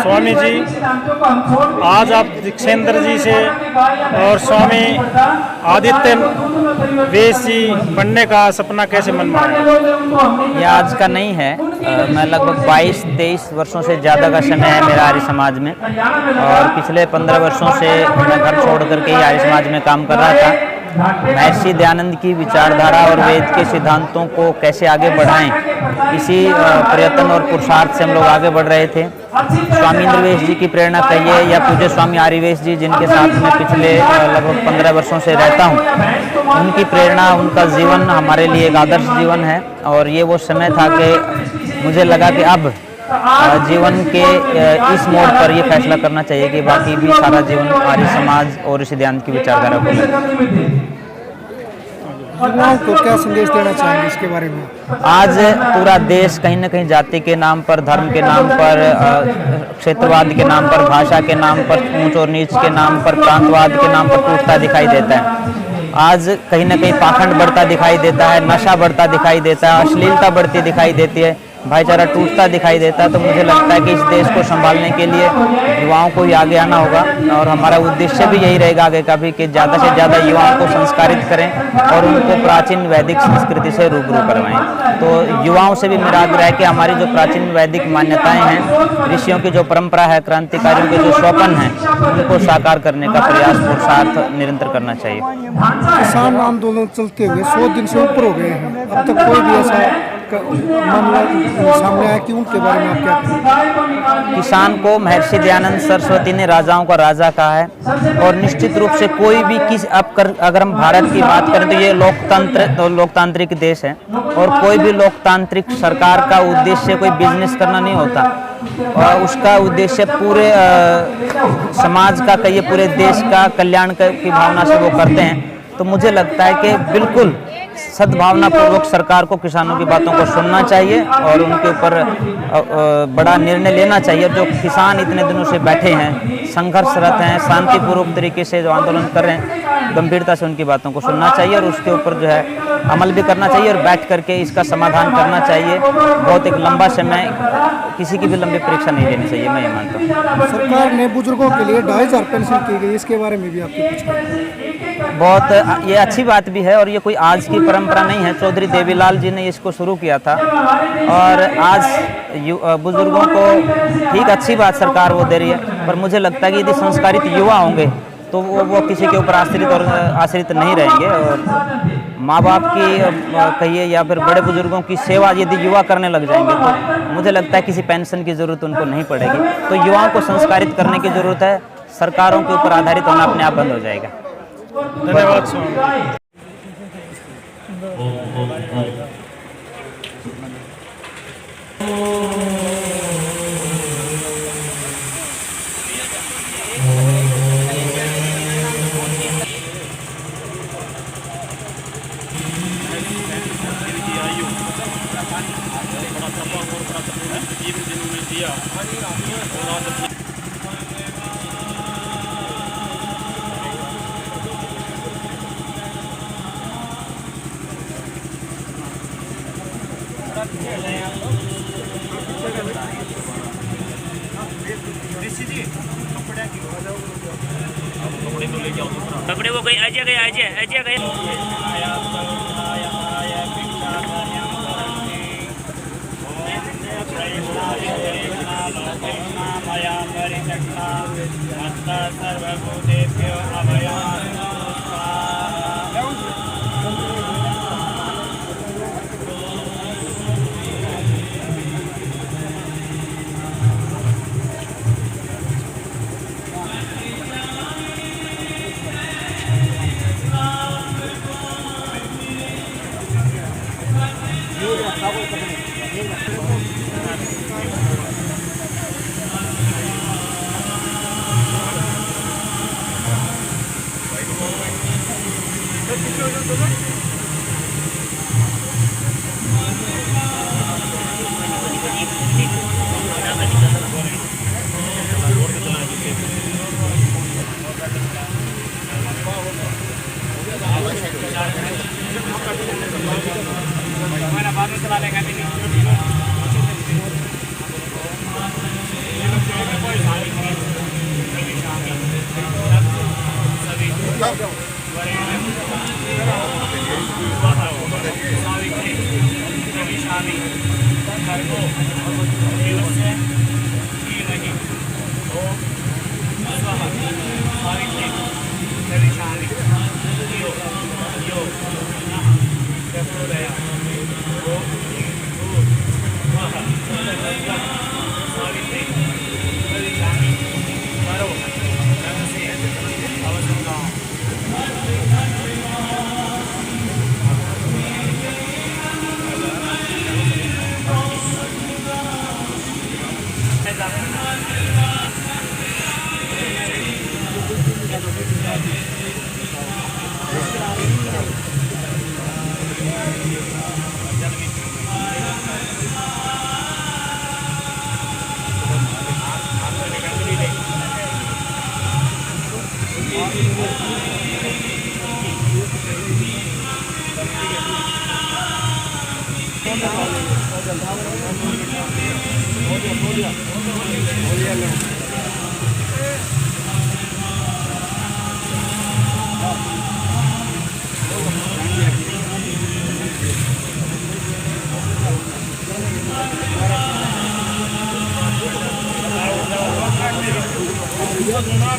स्वामी जी, आज आप दीक्षेंद्र जी से और स्वामी आदित्य वेश जी बनने का सपना कैसे मन में आया? ये आज का नहीं है। मैं लगभग 22-23 वर्षों से ज़्यादा का समय है मेरा आर्य समाज में, और पिछले 15 वर्षों से मैं घर छोड़ करके ही आर्य समाज में काम कर रहा था। महर्षि दयानंद की विचारधारा और वेद के सिद्धांतों को कैसे आगे बढ़ाएं, इसी प्रयत्न और पुरुषार्थ से हम लोग आगे बढ़ रहे थे। स्वामी इंद्रवेश जी की प्रेरणा कहिए या पूज्य स्वामी आर्यवेश जी, जिनके साथ मैं पिछले लगभग 15 वर्षों से रहता हूं, उनकी प्रेरणा, उनका जीवन हमारे लिए एक आदर्श जीवन है। और ये वो समय था कि मुझे लगा कि अब जीवन के इस मोड़ पर ये फैसला करना चाहिए कि बाकी भी सारा जीवन आर्य समाज और ऋषि दयानंद की विचारधारा को युवाओं को क्या संदेश देना चाहेंगे इसके बारे में? आज पूरा देश कहीं न कहीं जाति के नाम पर, धर्म के नाम पर, क्षेत्रवाद के नाम पर, भाषा के नाम पर, ऊंच और नीच के नाम पर, प्रांतवाद के नाम पर टूटता दिखाई देता है। आज कहीं न कहीं पाखंड बढ़ता दिखाई देता है, नशा बढ़ता दिखाई देता है, अश्लीलता बढ़ती दिखाई देती है, भाईचारा टूटता दिखाई देता है। तो मुझे लगता है कि इस देश को संभालने के लिए युवाओं को ही आगे आना होगा, और हमारा उद्देश्य भी यही रहेगा आगे का भी कि ज़्यादा से ज़्यादा युवाओं को संस्कारित करें और उनको प्राचीन वैदिक संस्कृति से रूबरू करवाएं। तो युवाओं से भी मेरा आग्रह है कि हमारी जो प्राचीन वैदिक मान्यताएं हैं, ऋषियों की जो परंपरा है, क्रांतिकारियों के जो स्वप्न हैं, उनको साकार करने का प्रयास पुरुषार्थ निरंतर करना चाहिए। किसान आंदोलन चलते हुए 100 दिन से ऊपर हो गए हैं, अब तक कोई भी ऐसा मामला सामने आया कि उनके बारे में आप क्या कहें? किसान को महर्षि दयानंद सरस्वती ने राजाओं का राजा कहा है, और निश्चित रूप से कोई भी अगर हम भारत की बात करें तो ये लोकतांत्रिक देश है, और कोई भी लोकतांत्रिक सरकार का उद्देश्य कोई बिजनेस करना नहीं होता, और उसका उद्देश्य पूरे समाज का, कहिए पूरे देश का कल्याण की भावना से वो करते हैं। तो मुझे लगता है कि बिल्कुल सद्भावना पूर्वक सरकार को किसानों की बातों को सुनना चाहिए और उनके ऊपर बड़ा निर्णय लेना चाहिए। जो किसान इतने दिनों से बैठे हैं, संघर्षरत हैं, शांतिपूर्वक तरीके से जो आंदोलन कर रहे हैं, गंभीरता से उनकी बातों को सुनना चाहिए और उसके ऊपर जो है अमल भी करना चाहिए, और बैठ करके इसका समाधान करना चाहिए। बहुत एक लंबा समय, किसी की भी लंबी परीक्षा नहीं लेनी चाहिए, मैं ये मानता हूँ। सरकार ने बुजुर्गों के लिए 2500 पेंशन की गई, इसके बारे में भी आपके कुछ? बहुत ये अच्छी बात भी है, और ये कोई आज की परंपरा नहीं है। चौधरी देवीलाल जी ने इसको शुरू किया था, और आज बुजुर्गों को ठीक अच्छी बात सरकार वो दे रही है। पर मुझे लगता है कि यदि संस्कारित युवा होंगे तो वो किसी के ऊपर आश्रित नहीं रहेंगे, और माँ बाप की कहिए या फिर बड़े बुजुर्गों की सेवा यदि युवा करने लग जाएंगे तो मुझे लगता है किसी पेंशन की ज़रूरत उनको नहीं पड़ेगी। तो युवाओं को संस्कारित करने की ज़रूरत है, सरकारों के ऊपर आधारित होना अपने आप बंद हो जाएगा। धन्यवाद स्वामी। कपड़े वो गए, अजय गए। सर्वभूतेभ्यो अभयम्। हमारा बाद में चला लेगा।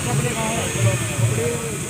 कपड़े